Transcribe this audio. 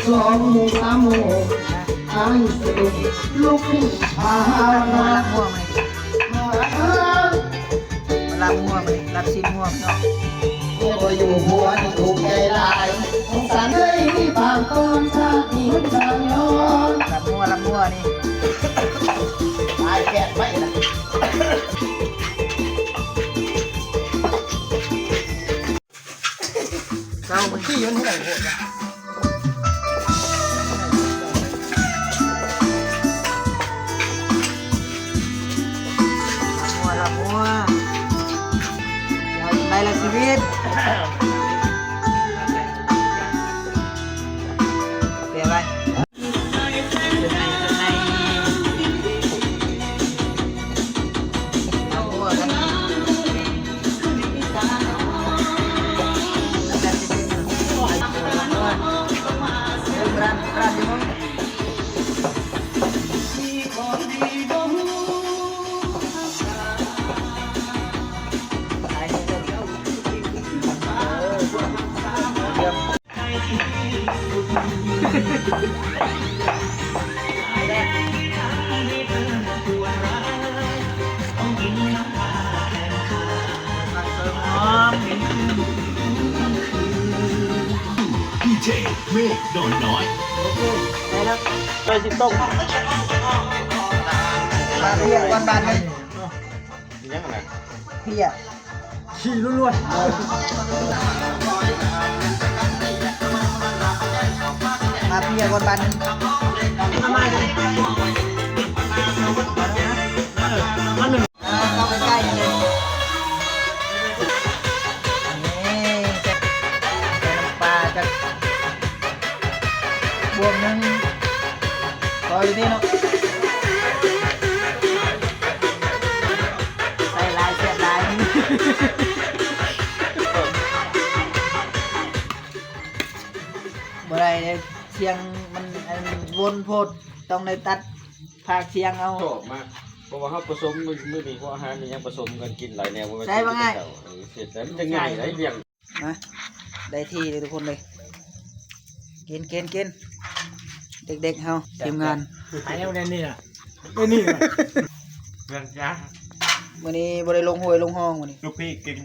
สองหมู่สามหมู่ไอ้สะดุ้งลุกขึ้นพามา ม่วงลาม่วงมันรับซีม่วงเนาะ เมื่ออยู่หัวที่ถูกใจลายสงสารเลยที่บางตอนชาติที่หุ่นทางย้อน ลาม่วงนี่ ตายแก่ไปนะเจ้ามันขี้มันเท่าไหร่โหดนะลาม่วงเราในละชีวิตเปลี่ยนไปดีเจเมฆนอนน้อย ได้แล้ว ไปสิต้ม มาเพียวันบานเลย ยังไง เพีย ขี่ล้วน มาเพียวันบานเลยทำไมกันเข้าไปใกล้กันเลยนี่จะน้ำปลาจะบวมนึงรออยู่นี่เนาะใส่ลายเสียบลายบ่ได้เลยเชียงมันวนโพดต้องในตัดภาคเชียงเอา ชอบมากเพราะว่าเขาผสมมือนี้เพราะอาหารนี่ยังผสมกันกินหลายแนวเสร็จแล้วมันจะง่ายหลายอย่าง นะได้ที่เลยทุกคนเลยกินเด็กๆเฮาทีมงาน ไอ้เนี่ยนี่น่ะนี่เรื่องจ้า วันนี้บริลงห้วยลงห้องวันนี้ ลูกพี่กิน